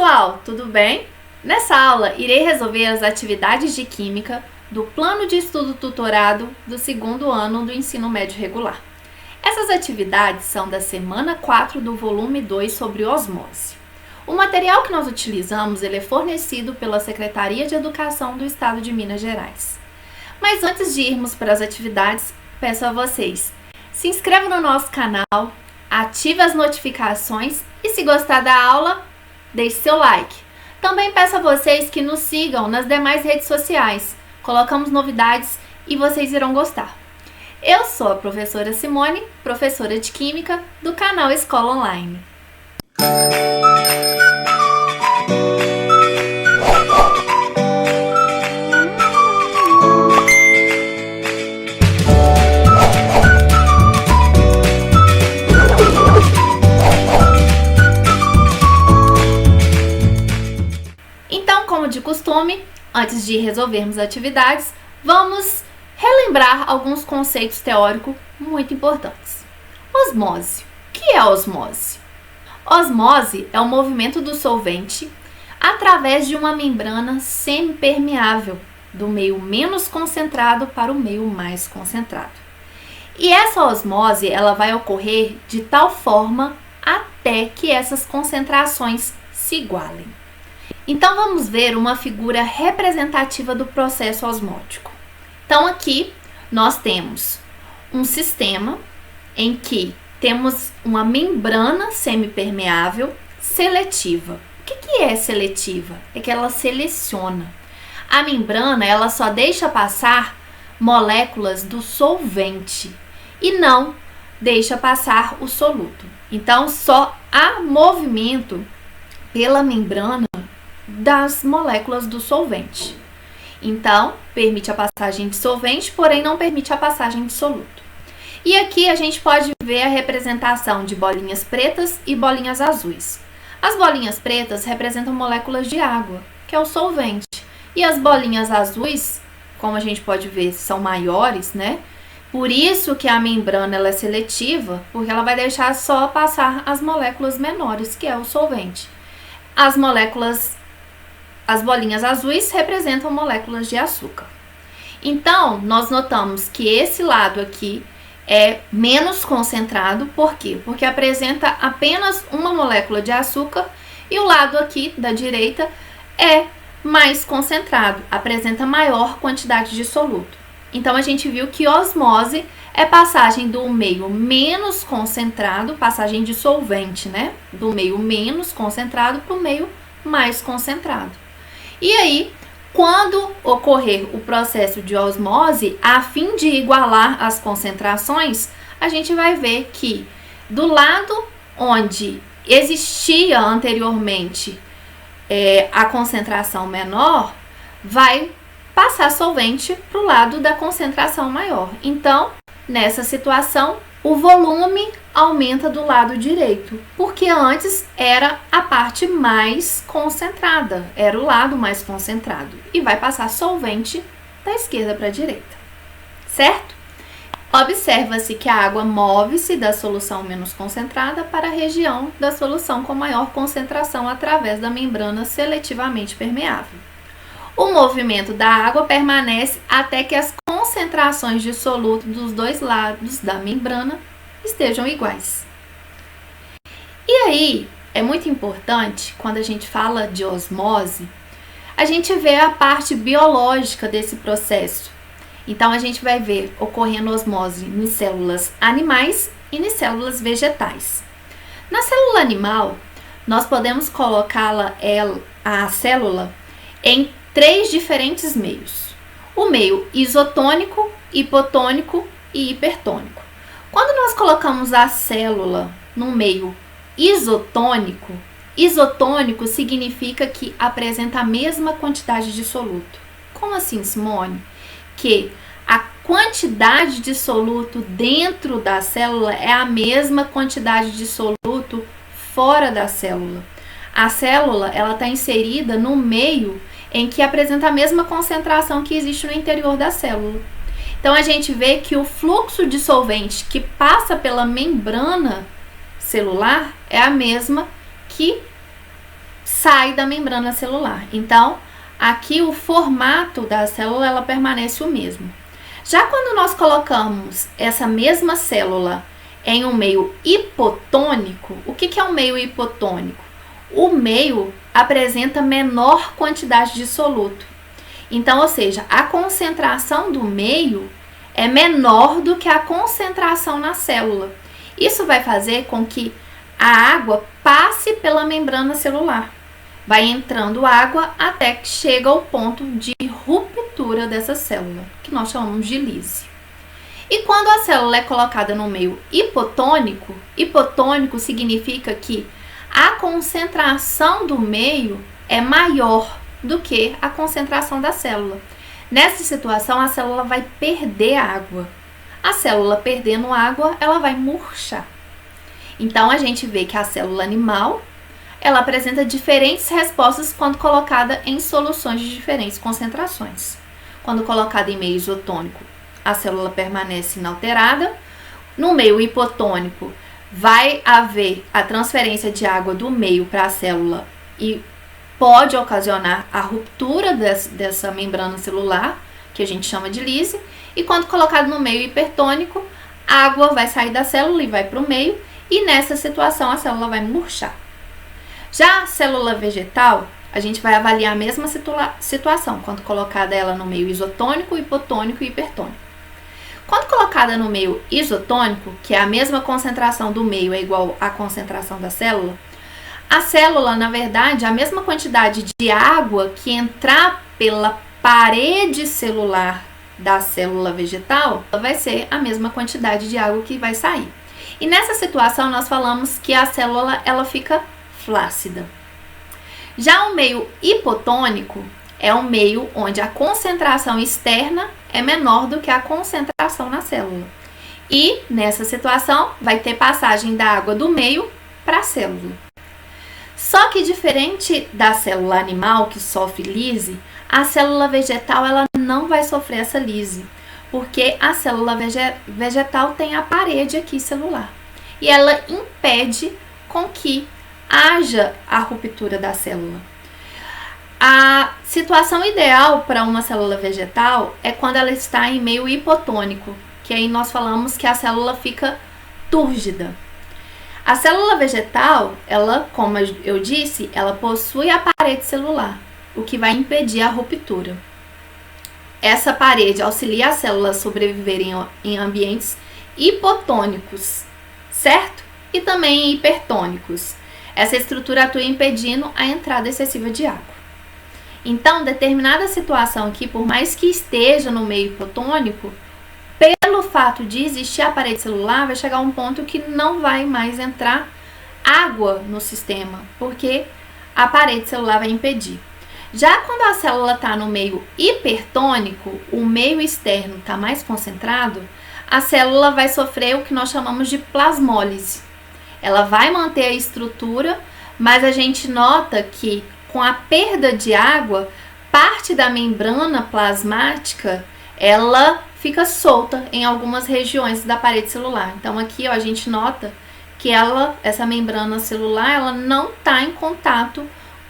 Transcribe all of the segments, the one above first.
pessoal, tudo bem? Nessa aula, irei resolver as atividades de Química do Plano de Estudo Tutorado do segundo ano do Ensino Médio Regular. Essas atividades são da semana 4 do volume 2 sobre osmose. O material que nós utilizamos ele é fornecido pela Secretaria de Educação do Estado de Minas Gerais. Mas antes de irmos para as atividades, peço a vocês, se inscrevam no nosso canal, ative as notificações e se gostar da aula, deixe seu like. Também peço a vocês que nos sigam nas demais redes sociais. Colocamos novidades e vocês irão gostar. Eu sou a professora Simone, professora de Química do canal Escola Online. Como de costume, antes de resolvermos atividades, vamos relembrar alguns conceitos teóricos muito importantes. Osmose. O que é osmose? Osmose é o movimento do solvente através de uma membrana semipermeável, do meio menos concentrado para o meio mais concentrado. E essa osmose ela vai ocorrer de tal forma até que essas concentrações se igualem. Então, vamos ver uma figura representativa do processo osmótico. Então, aqui nós temos um sistema em que temos uma membrana semipermeável seletiva. O que é seletiva? É que ela seleciona. A membrana ela só deixa passar moléculas do solvente e não deixa passar o soluto. Então, só há movimento pela membrana das moléculas do solvente. Então, permite a passagem de solvente, porém não permite a passagem de soluto. E aqui a gente pode ver a representação de bolinhas pretas e bolinhas azuis. As bolinhas pretas representam moléculas de água, que é o solvente. E as bolinhas azuis, como a gente pode ver, são maiores, né? Por isso que a membrana ela é seletiva, porque ela vai deixar só passar as moléculas menores, que é o solvente. As bolinhas azuis representam moléculas de açúcar. Então, nós notamos que esse lado aqui é menos concentrado. Por quê? Porque apresenta apenas uma molécula de açúcar e o lado aqui da direita é mais concentrado, apresenta maior quantidade de soluto. Então, a gente viu que osmose é passagem do meio menos concentrado, passagem de solvente, né? Do meio menos concentrado para o meio mais concentrado. E aí, quando ocorrer o processo de osmose, a fim de igualar as concentrações, a gente vai ver que do lado onde existia anteriormente a concentração menor, vai passar solvente para o lado da concentração maior. Então, nessa situação, o volume aumenta do lado direito, porque antes era a parte mais concentrada, era o lado mais concentrado, e vai passar solvente da esquerda para a direita, certo? Observa-se que a água move-se da solução menos concentrada para a região da solução com maior concentração através da membrana seletivamente permeável. O movimento da água permanece até que as concentrações de soluto dos dois lados da membrana estejam iguais. E aí, é muito importante, quando a gente fala de osmose, a gente vê a parte biológica desse processo. Então, a gente vai ver ocorrendo osmose em células animais e em células vegetais. Na célula animal, nós podemos colocá-la, a célula, em 3 diferentes meios. O meio isotônico, hipotônico e hipertônico. Quando nós colocamos a célula no meio isotônico, isotônico significa que apresenta a mesma quantidade de soluto. Como assim, Simone? Que a quantidade de soluto dentro da célula é a mesma quantidade de soluto fora da célula. A célula ela está inserida no meio em que apresenta a mesma concentração que existe no interior da célula. Então, a gente vê que o fluxo de solvente que passa pela membrana celular é a mesma que sai da membrana celular. Então, aqui o formato da célula ela permanece o mesmo. Já quando nós colocamos essa mesma célula em um meio hipotônico, o que é um meio hipotônico? O meio apresenta menor quantidade de soluto. Então, ou seja, a concentração do meio é menor do que a concentração na célula. Isso vai fazer com que a água passe pela membrana celular. Vai entrando água até que chega ao ponto de ruptura dessa célula, que nós chamamos de lise. E quando a célula é colocada no meio hipotônico, hipotônico significa que a concentração do meio é maior do que a concentração da célula. Nessa situação, a célula vai perder água. A célula perdendo água, ela vai murchar. Então, a gente vê que a célula animal, ela apresenta diferentes respostas quando colocada em soluções de diferentes concentrações. Quando colocada em meio isotônico, a célula permanece inalterada. No meio hipotônico, vai haver a transferência de água do meio para a célula e pode ocasionar a ruptura dessa membrana celular, que a gente chama de lise. E quando colocado no meio hipertônico, a água vai sair da célula e vai para o meio, e nessa situação a célula vai murchar. Já a célula vegetal, a gente vai avaliar a mesma situação, quando colocada ela no meio isotônico, hipotônico e hipertônico. Quando colocada no meio isotônico, que é a mesma concentração do meio é igual à concentração da célula, a célula, na verdade, a mesma quantidade de água que entrar pela parede celular da célula vegetal, vai ser a mesma quantidade de água que vai sair. E nessa situação, nós falamos que a célula ela fica flácida. Já o meio hipotônico é um meio onde a concentração externa é menor do que a concentração na célula. E nessa situação, vai ter passagem da água do meio para a célula. Só que diferente da célula animal que sofre lise, a célula vegetal ela não vai sofrer essa lise, porque a célula vegetal tem a parede aqui celular e ela impede com que haja a ruptura da célula. A situação ideal para uma célula vegetal é quando ela está em meio hipotônico, que aí nós falamos que a célula fica túrgida. A célula vegetal, ela, como eu disse, ela possui a parede celular, o que vai impedir a ruptura. Essa parede auxilia a célula a sobreviver em ambientes hipotônicos, certo? E também em hipertônicos. Essa estrutura atua impedindo a entrada excessiva de água. Então, determinada situação aqui, por mais que esteja no meio hipotônico, pelo fato de existir a parede celular, vai chegar a um ponto que não vai mais entrar água no sistema, porque a parede celular vai impedir. Já quando a célula está no meio hipertônico, o meio externo está mais concentrado, a célula vai sofrer o que nós chamamos de plasmólise. Ela vai manter a estrutura, mas a gente nota que com a perda de água, parte da membrana plasmática, ela fica solta em algumas regiões da parede celular. Então aqui ó, a gente nota que essa membrana celular, ela não está em contato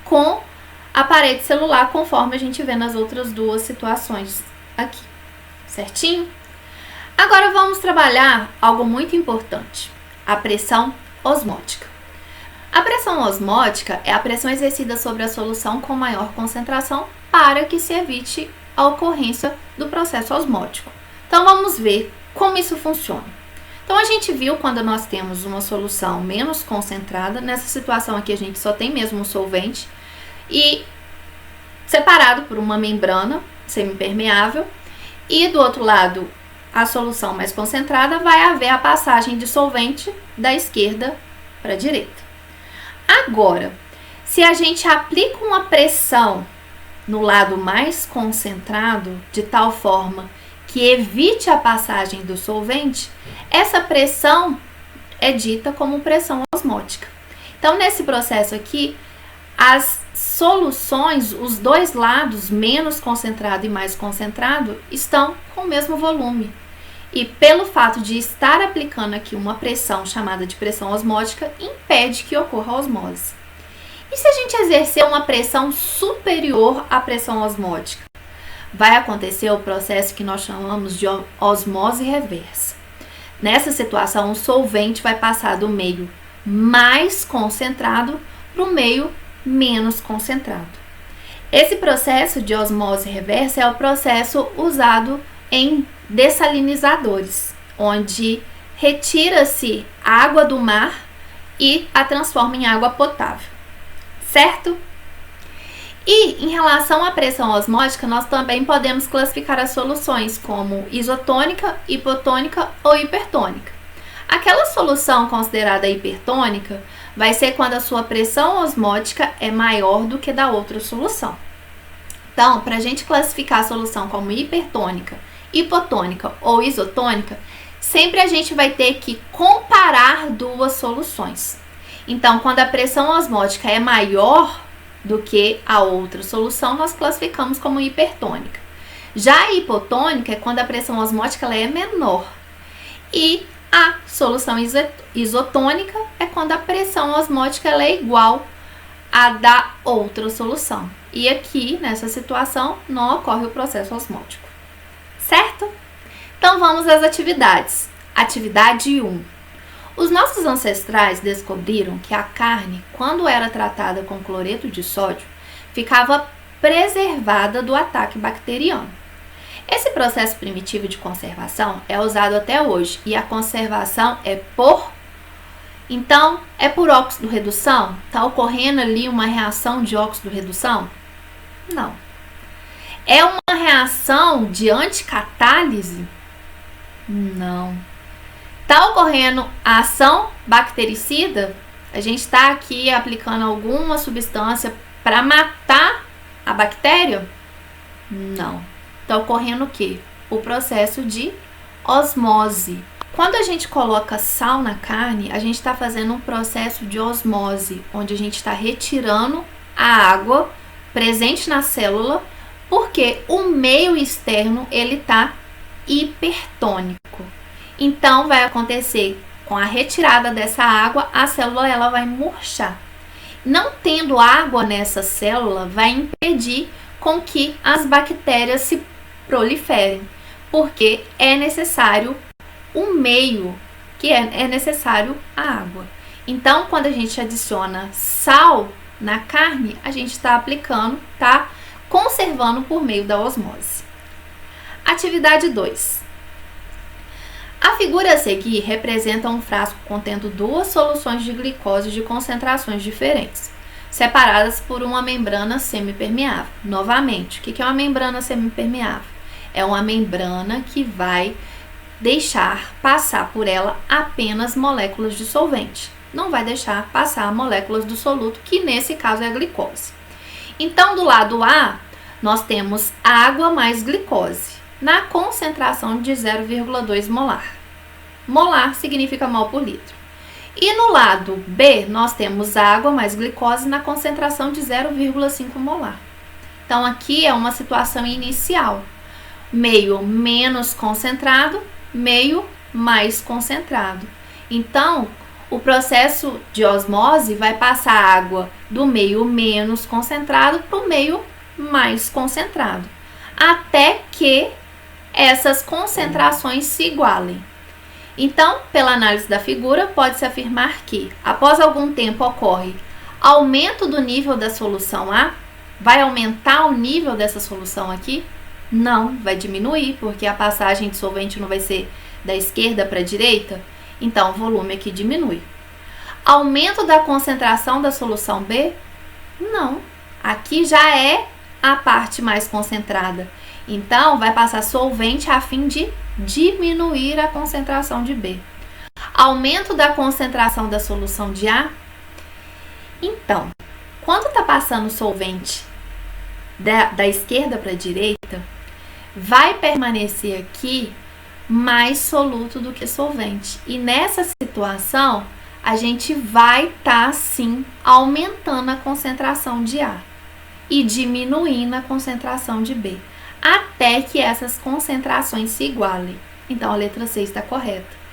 com a parede celular, conforme a gente vê nas outras duas situações aqui, certinho? Agora vamos trabalhar algo muito importante, a pressão osmótica. A pressão osmótica é a pressão exercida sobre a solução com maior concentração para que se evite a ocorrência do processo osmótico. Então vamos ver como isso funciona. Então a gente viu quando nós temos uma solução menos concentrada, nessa situação aqui a gente só tem mesmo um solvente e separado por uma membrana semipermeável, e do outro lado a solução mais concentrada, vai haver a passagem de solvente da esquerda para a direita. Agora, se a gente aplica uma pressão no lado mais concentrado, de tal forma que evite a passagem do solvente, essa pressão é dita como pressão osmótica. Então, nesse processo aqui, as soluções, os dois lados, menos concentrado e mais concentrado, estão com o mesmo volume. E pelo fato de estar aplicando aqui uma pressão chamada de pressão osmótica, impede que ocorra a osmose. E se a gente exercer uma pressão superior à pressão osmótica? Vai acontecer o processo que nós chamamos de osmose reversa. Nessa situação, o solvente vai passar do meio mais concentrado para o meio menos concentrado. Esse processo de osmose reversa é o processo usado em dessalinizadores, onde retira-se água do mar e a transforma em água potável, certo? E em relação à pressão osmótica, nós também podemos classificar as soluções como isotônica, hipotônica ou hipertônica. Aquela solução considerada hipertônica vai ser quando a sua pressão osmótica é maior do que da outra solução. Então, para a gente classificar a solução como hipertônica, hipotônica ou isotônica, sempre a gente vai ter que comparar duas soluções. Então, quando a pressão osmótica é maior do que a outra solução, nós classificamos como hipertônica. Já a hipotônica é quando a pressão osmótica ela é menor. E a solução isotônica é quando a pressão osmótica ela é igual à da outra solução. E aqui, nessa situação, não ocorre o processo osmótico. Certo? Então, vamos às atividades. Atividade 1. Os nossos ancestrais descobriram que a carne, quando era tratada com cloreto de sódio, ficava preservada do ataque bacteriano. Esse processo primitivo de conservação é usado até hoje e a conservação é por óxido-redução? Está ocorrendo ali uma reação de óxido-redução? Não. É uma reação de anticatálise? Não. Está ocorrendo a ação bactericida? A gente está aqui aplicando alguma substância para matar a bactéria? Não. Está ocorrendo o quê? O processo de osmose. Quando a gente coloca sal na carne, a gente está fazendo um processo de osmose, onde a gente está retirando a água presente na célula, porque o meio externo ele está hipertônico. Então, vai acontecer com a retirada dessa água, a célula ela vai murchar. Não tendo água nessa célula, vai impedir com que as bactérias se proliferem, porque é necessário um meio, que é necessário a água. Então, quando a gente adiciona sal na carne, a gente está aplicando, tá conservando por meio da osmose. Atividade 2. A figura a seguir representa um frasco contendo duas soluções de glicose de concentrações diferentes, separadas por uma membrana semipermeável. Novamente, o que é uma membrana semipermeável? É uma membrana que vai deixar passar por ela apenas moléculas de solvente. Não vai deixar passar moléculas do soluto, que nesse caso é a glicose. Então, do lado A, nós temos água mais glicose, na concentração de 0,2 molar. Molar significa mol por litro. E no lado B, nós temos água mais glicose na concentração de 0,5 molar. Então, aqui é uma situação inicial. Meio menos concentrado, meio mais concentrado. Então, o processo de osmose vai passar a água do meio menos concentrado para o meio mais concentrado, até que essas concentrações se igualem. Então, pela análise da figura, pode-se afirmar que, após algum tempo, ocorre aumento do nível da solução A. Vai aumentar o nível dessa solução aqui? Não, vai diminuir, porque a passagem de solvente não vai ser da esquerda para a direita. Então, o volume aqui diminui. Aumento da concentração da solução B? Não, aqui já é a parte mais concentrada. Então, vai passar solvente a fim de diminuir a concentração de B. Aumento da concentração da solução de A? Então, quando está passando solvente da esquerda para a direita, vai permanecer aqui mais soluto do que solvente. E nessa situação, a gente vai estar, sim, aumentando a concentração de A e diminuindo a concentração de B, até que essas concentrações se igualem. Então, a letra C está correta.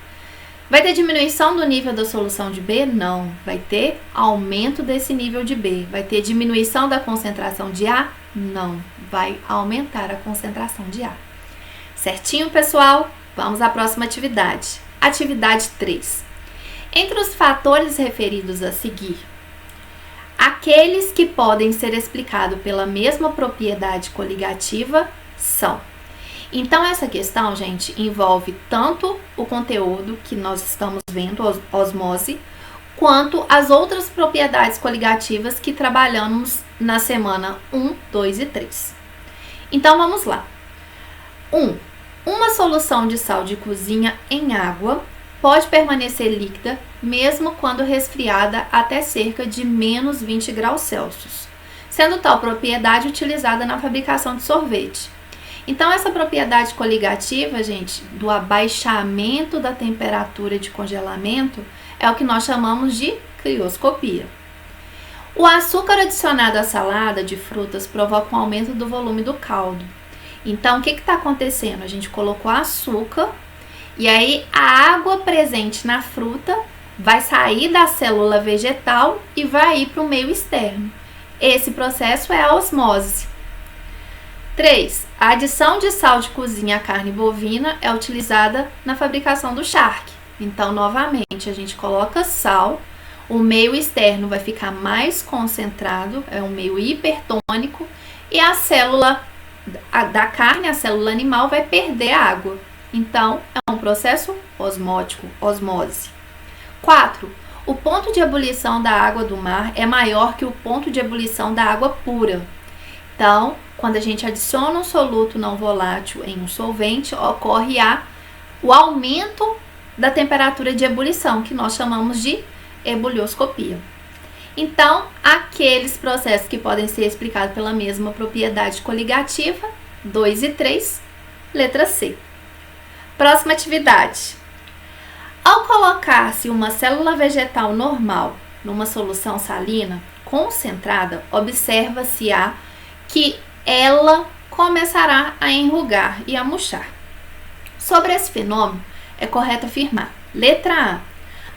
Vai ter diminuição do nível da solução de B? Não. Vai ter aumento desse nível de B. Vai ter diminuição da concentração de A? Não. Vai aumentar a concentração de A. Certinho, pessoal? Vamos à próxima atividade. Atividade 3. Entre os fatores referidos a seguir, aqueles que podem ser explicados pela mesma propriedade coligativa são. Então, essa questão, gente, envolve tanto o conteúdo que nós estamos vendo, osmose, quanto as outras propriedades coligativas que trabalhamos na semana 1, 2 e 3. Então, vamos lá. 1. Uma solução de sal de cozinha em água pode permanecer líquida mesmo quando resfriada até cerca de menos 20 graus Celsius, sendo tal propriedade utilizada na fabricação de sorvete. Então, essa propriedade coligativa, gente, do abaixamento da temperatura de congelamento é o que nós chamamos de crioscopia. O açúcar adicionado à salada de frutas provoca um aumento do volume do caldo. Então, o que está acontecendo? A gente colocou açúcar e aí a água presente na fruta vai sair da célula vegetal e vai ir para o meio externo. Esse processo é a osmose. 3. A adição de sal de cozinha à carne bovina é utilizada na fabricação do charque. Então, novamente, a gente coloca sal, o meio externo vai ficar mais concentrado, é um meio hipertônico, e a célula da carne, a célula animal, vai perder água. Então, é um processo osmótico, osmose. 4. O ponto de ebulição da água do mar é maior que o ponto de ebulição da água pura. Então, quando a gente adiciona um soluto não volátil em um solvente, ocorre o aumento da temperatura de ebulição, que nós chamamos de ebulioscopia. Então, aqueles processos que podem ser explicados pela mesma propriedade coligativa, 2 e 3, letra C. Próxima atividade. Ao colocar-se uma célula vegetal normal numa solução salina concentrada, observa-se que ela começará a enrugar e a murchar. Sobre esse fenômeno, é correto afirmar: letra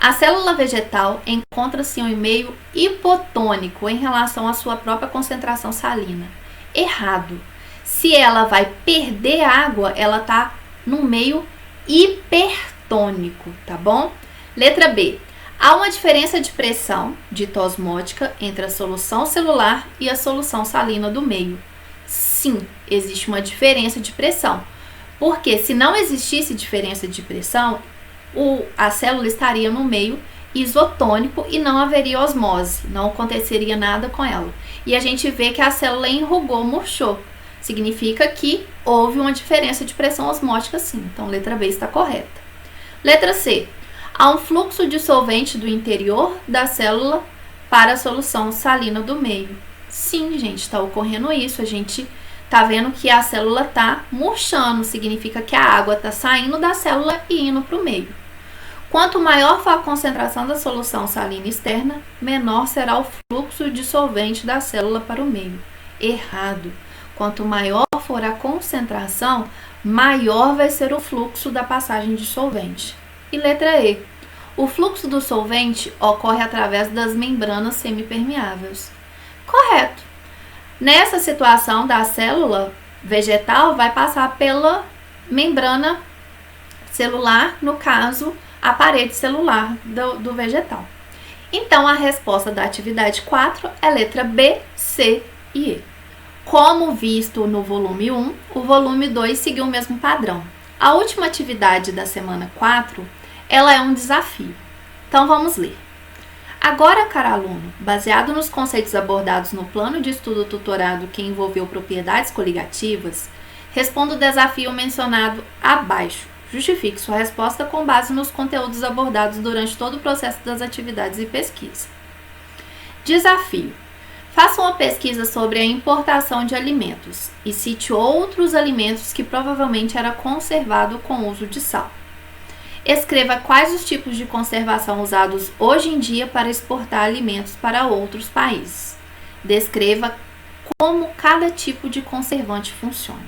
A. A célula vegetal encontra-se em um meio hipotônico em relação à sua própria concentração salina. Errado. Se ela vai perder água, ela está no meio hipertônico, tá bom? Letra B. Há uma diferença de pressão, dita osmótica, entre a solução celular e a solução salina do meio. Sim, existe uma diferença de pressão, porque se não existisse diferença de pressão, a célula estaria no meio isotônico e não haveria osmose, não aconteceria nada com ela. E a gente vê que a célula enrugou, murchou. Significa que houve uma diferença de pressão osmótica, sim. Então, letra B está correta. Letra C. Há um fluxo de solvente do interior da célula para a solução salina do meio. Sim, gente, está ocorrendo isso. A gente está vendo que a célula está murchando. Significa que a água está saindo da célula e indo para o meio. Quanto maior for a concentração da solução salina externa, menor será o fluxo de solvente da célula para o meio. Errado. Quanto maior for a concentração, maior vai ser o fluxo da passagem de solvente. E letra E. O fluxo do solvente ocorre através das membranas semipermeáveis. Correto. Nessa situação da célula vegetal, vai passar pela membrana celular, no caso, a parede celular do vegetal. Então, a resposta da atividade 4 é letra B, C e E. Como visto no volume 1, o volume 2 seguiu o mesmo padrão. A última atividade da semana 4, ela é um desafio. Então, vamos ler. Agora, caro aluno, baseado nos conceitos abordados no plano de estudo tutorado que envolveu propriedades coligativas, responda o desafio mencionado abaixo. Justifique sua resposta com base nos conteúdos abordados durante todo o processo das atividades e pesquisa. Desafio. Faça uma pesquisa sobre a importação de alimentos e cite outros alimentos que provavelmente era conservado com o uso de sal. Escreva quais os tipos de conservação usados hoje em dia para exportar alimentos para outros países. Descreva como cada tipo de conservante funciona.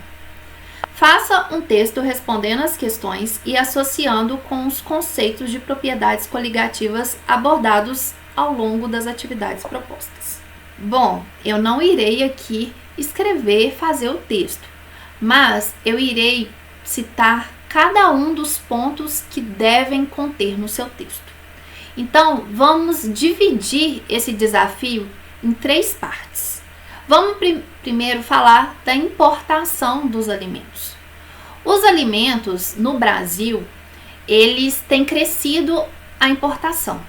Faça um texto respondendo as questões e associando com os conceitos de propriedades coligativas abordados ao longo das atividades propostas. Bom, eu não irei aqui escrever, fazer o texto, mas eu irei citar cada um dos pontos que devem conter no seu texto. Então, vamos dividir esse desafio em 3 partes. Vamos primeiro falar da importação dos alimentos. Os alimentos no Brasil, eles têm crescido a importação,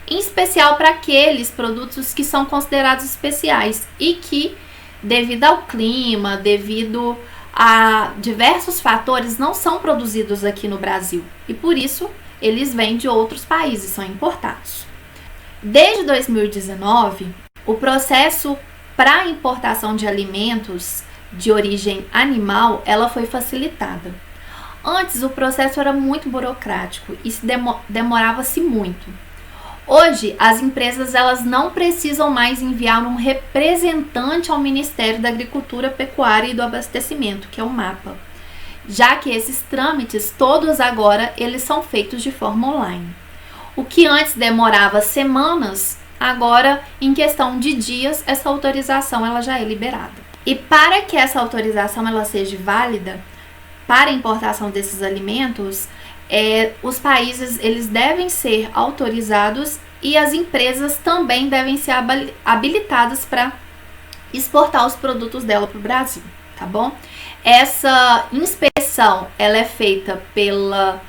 em especial para aqueles produtos que são considerados especiais e que, devido ao clima, devido a diversos fatores, não são produzidos aqui no Brasil e por isso eles vêm de outros países, são importados. Desde 2019, o processo para a importação de alimentos de origem animal, ela foi facilitada. Antes o processo era muito burocrático e demorava-se muito. Hoje, as empresas elas não precisam mais enviar um representante ao Ministério da Agricultura, Pecuária e do Abastecimento, que é o MAPA, já que esses trâmites todos agora eles são feitos de forma online. O que antes demorava semanas, agora em questão de dias essa autorização ela já é liberada. E para que essa autorização ela seja válida para a importação desses alimentos, os países eles devem ser autorizados e as empresas também devem ser habilitadas para exportar os produtos dela para o Brasil, tá bom? Essa inspeção ela é feita pelo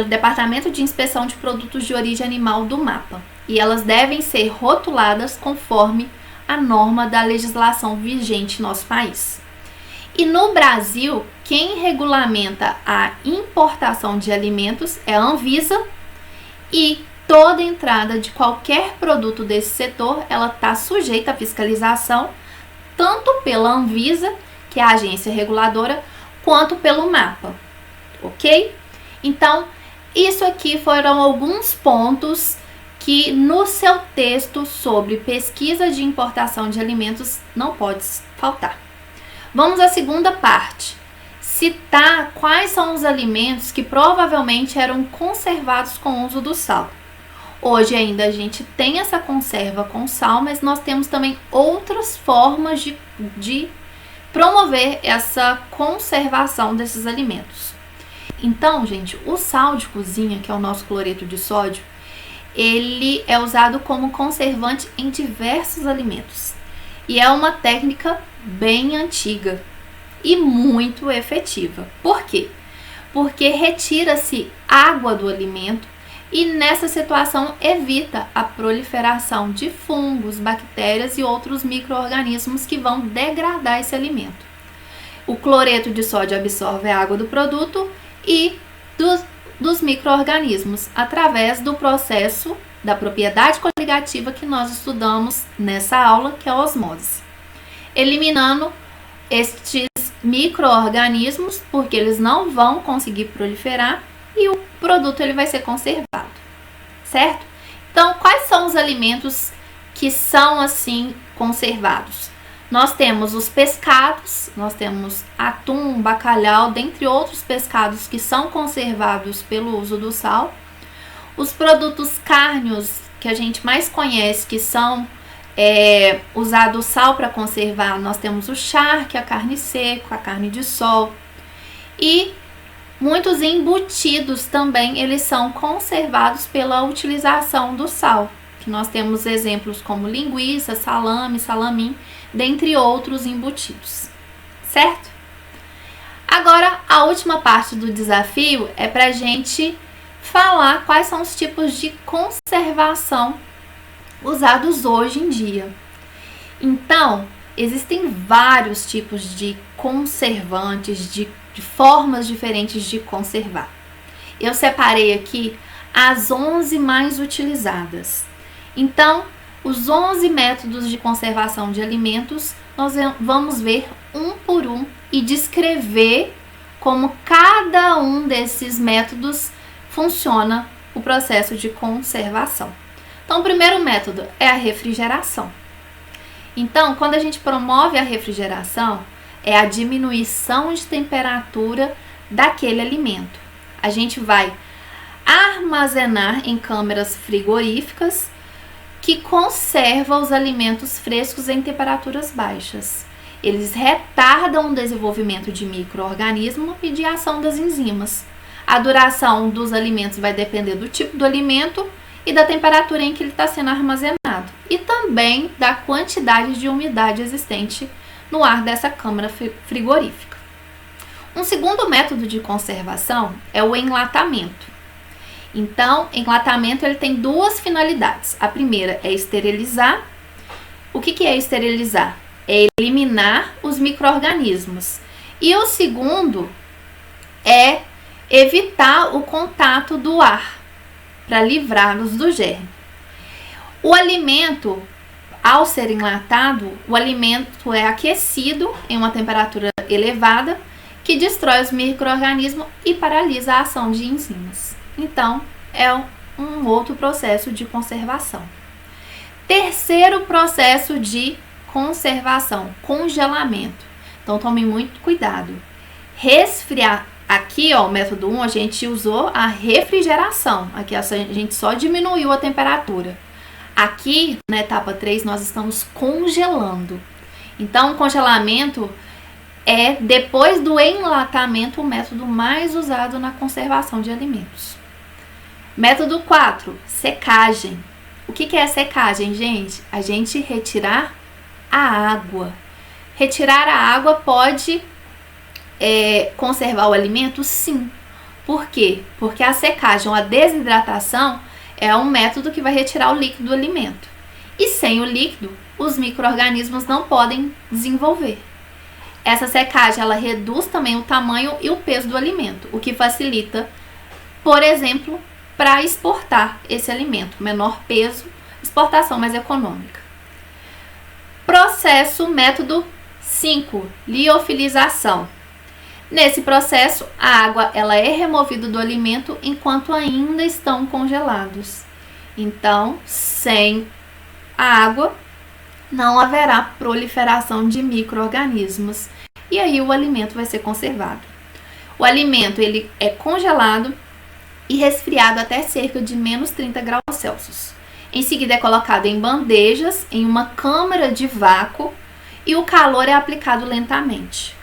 Departamento de Inspeção de Produtos de Origem Animal do MAPA e elas devem ser rotuladas conforme a norma da legislação vigente em nosso país. E no Brasil, quem regulamenta a importação de alimentos é a Anvisa e toda entrada de qualquer produto desse setor, ela está sujeita à fiscalização tanto pela Anvisa, que é a agência reguladora, quanto pelo MAPA, ok? Então, isso aqui foram alguns pontos que no seu texto sobre pesquisa de importação de alimentos não pode faltar. Vamos à segunda parte. Citar quais são os alimentos que provavelmente eram conservados com o uso do sal. Hoje ainda a gente tem essa conserva com sal, mas nós temos também outras formas de promover essa conservação desses alimentos. Então, gente, o sal de cozinha, que é o nosso cloreto de sódio, ele é usado como conservante em diversos alimentos. E é uma técnica bem antiga e muito efetiva. Por quê? Porque retira-se água do alimento e nessa situação evita a proliferação de fungos, bactérias e outros micro-organismos que vão degradar esse alimento. O cloreto de sódio absorve a água do produto e dos micro-organismos através do processo da propriedade coligativa que nós estudamos nessa aula, que é a osmose. Eliminando estes micro-organismos, porque eles não vão conseguir proliferar e o produto ele vai ser conservado, certo? Então, quais são os alimentos que são assim conservados? Nós temos os pescados, nós temos atum, bacalhau, dentre outros pescados que são conservados pelo uso do sal. Os produtos cárneos que a gente mais conhece, que são usado o sal para conservar, nós temos o charque, a carne seca, a carne de sol. E muitos embutidos também, eles são conservados pela utilização do sal, que nós temos exemplos como linguiça, salame, salamim, dentre outros embutidos, certo? Agora, a última parte do desafio é para a gente falar quais são os tipos de conservação usados hoje em dia. Então, existem vários tipos de conservantes, de formas diferentes de conservar. Eu separei aqui as 11 mais utilizadas. Então, os 11 métodos de conservação de alimentos, nós vamos ver um por um e descrever como cada um desses métodos funciona o processo de conservação. Então, o primeiro método é a refrigeração. Então, quando a gente promove a refrigeração, é a diminuição de temperatura daquele alimento. A gente vai armazenar em câmaras frigoríficas que conservam os alimentos frescos em temperaturas baixas. Eles retardam o desenvolvimento de micro-organismos e de ação das enzimas. A duração dos alimentos vai depender do tipo do alimento e da temperatura em que ele está sendo armazenado, e também da quantidade de umidade existente no ar dessa câmara frigorífica. Um segundo método de conservação é o enlatamento. Então, enlatamento ele tem duas finalidades. A primeira é esterilizar. O que é esterilizar? É eliminar os micro-organismos. E o segundo é evitar o contato do ar, para livrá-los do germe. O alimento, ao ser enlatado, o alimento é aquecido em uma temperatura elevada, que destrói os micro-organismos e paralisa a ação de enzimas. Então, é um outro processo de conservação. Terceiro processo de conservação, congelamento. Então, tome muito cuidado. Resfriar. Aqui, ó, o método 1, a gente usou a refrigeração. Aqui a gente só diminuiu a temperatura. Aqui, na etapa 3, nós estamos congelando. Então, o congelamento é, depois do enlatamento, o método mais usado na conservação de alimentos. Método 4, secagem. O que é secagem, gente? A gente retirar a água. Retirar a água pode conservar o alimento? Sim. Por quê? Porque a secagem ou a desidratação é um método que vai retirar o líquido do alimento. E sem o líquido, os micro-organismos não podem desenvolver. Essa secagem, ela reduz também o tamanho e o peso do alimento, o que facilita, por exemplo, para exportar esse alimento. Menor peso, exportação mais econômica. Processo, método 5, liofilização. Nesse processo, a água ela é removida do alimento enquanto ainda estão congelados. Então, sem a água, não haverá proliferação de micro-organismos e aí o alimento vai ser conservado. O alimento ele é congelado e resfriado até cerca de menos 30 graus Celsius. Em seguida é colocado em bandejas, em uma câmara de vácuo e o calor é aplicado lentamente.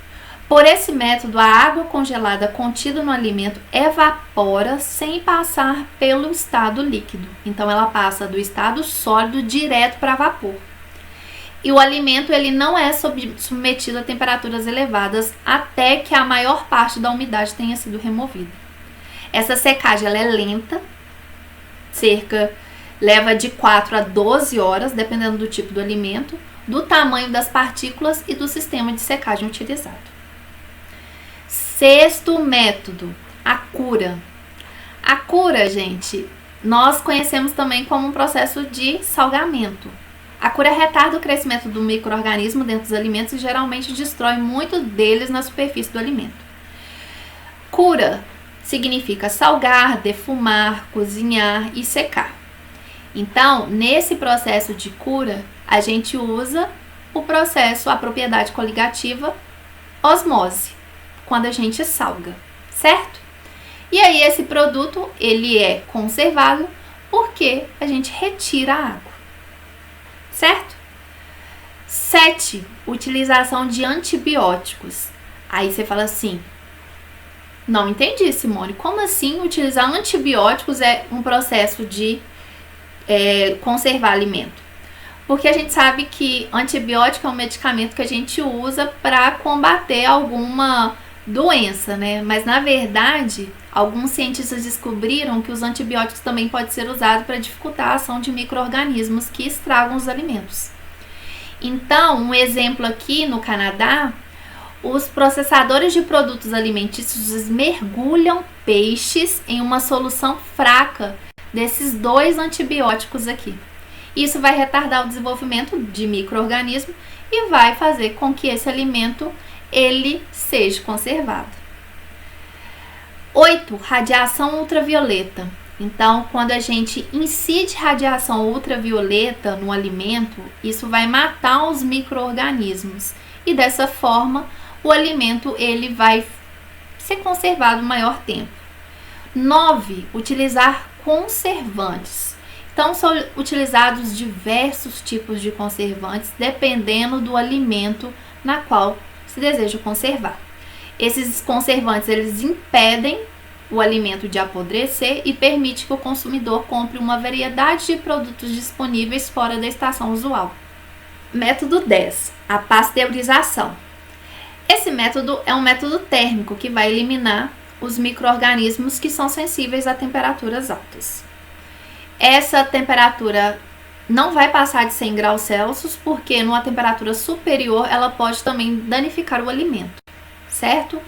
Por esse método, a água congelada contida no alimento evapora sem passar pelo estado líquido. Então, ela passa do estado sólido direto para vapor. E o alimento ele não é submetido a temperaturas elevadas até que a maior parte da umidade tenha sido removida. Essa secagem ela é lenta, leva de 4 a 12 horas, dependendo do tipo do alimento, do tamanho das partículas e do sistema de secagem utilizado. Sexto método, a cura. A cura, gente, nós conhecemos também como um processo de salgamento. A cura retarda o crescimento do micro-organismo dentro dos alimentos e geralmente destrói muitos deles na superfície do alimento. Cura significa salgar, defumar, cozinhar e secar. Então, nesse processo de cura, a gente usa a propriedade coligativa osmose, quando a gente salga, certo? E aí esse produto, ele é conservado porque a gente retira a água, certo? 7, utilização de antibióticos. Aí você fala assim, não entendi, Simone, como assim utilizar antibióticos é um processo de conservar alimento? Porque a gente sabe que antibiótico é um medicamento que a gente usa para combater alguma doença, né? Mas na verdade, alguns cientistas descobriram que os antibióticos também podem ser usados para dificultar a ação de micro-organismos que estragam os alimentos. Então, um exemplo aqui no Canadá, os processadores de produtos alimentícios mergulham peixes em uma solução fraca desses 2 antibióticos aqui. Isso vai retardar o desenvolvimento de micro-organismo e vai fazer com que esse alimento ele seja conservado. 8, radiação ultravioleta. Então, quando a gente incide radiação ultravioleta no alimento, isso vai matar os micro-organismos e dessa forma o alimento ele vai ser conservado maior tempo. 9. Utilizar conservantes. Então, são utilizados diversos tipos de conservantes, dependendo do alimento na qual se deseja conservar. Esses conservantes, eles impedem o alimento de apodrecer e permite que o consumidor compre uma variedade de produtos disponíveis fora da estação usual. Método 10. A pasteurização. Esse método é um método térmico que vai eliminar os micro-organismos que são sensíveis a temperaturas altas. Essa temperatura não vai passar de 100 graus Celsius, porque numa temperatura superior ela pode também danificar o alimento, certo?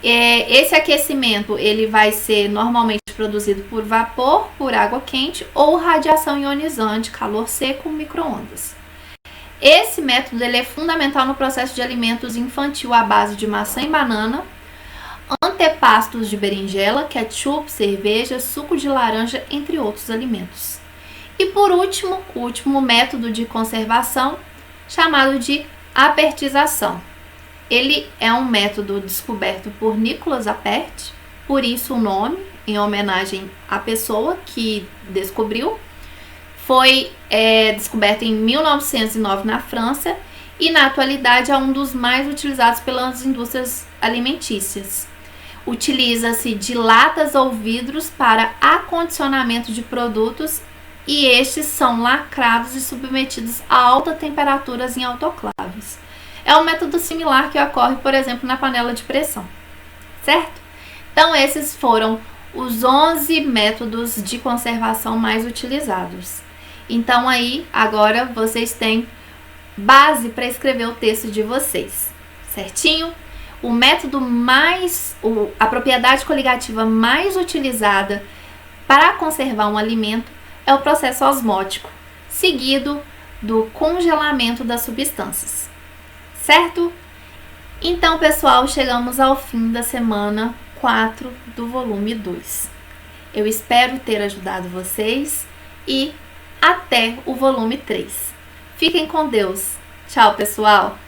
Esse aquecimento ele vai ser normalmente produzido por vapor, por água quente ou radiação ionizante, calor seco, micro-ondas. Esse método ele é fundamental no processo de alimentos infantil à base de maçã e banana, antepastos de berinjela, ketchup, cerveja, suco de laranja, entre outros alimentos. E por último, o último método de conservação, chamado de apertização. Ele é um método descoberto por Nicolas Appert, por isso o nome, em homenagem à pessoa que descobriu. Foi descoberto em 1909 na França e na atualidade é um dos mais utilizados pelas indústrias alimentícias. Utiliza-se de latas ou vidros para acondicionamento de produtos e estes são lacrados e submetidos a altas temperaturas em autoclaves. É um método similar que ocorre, por exemplo, na panela de pressão, certo? Então, esses foram os 11 métodos de conservação mais utilizados. Então, aí, agora vocês têm base para escrever o texto de vocês, certinho? O método a propriedade coligativa mais utilizada para conservar um alimento é o processo osmótico, seguido do congelamento das substâncias, certo? Então, pessoal, chegamos ao fim da semana 4 do volume 2. Eu espero ter ajudado vocês e até o volume 3. Fiquem com Deus. Tchau, pessoal!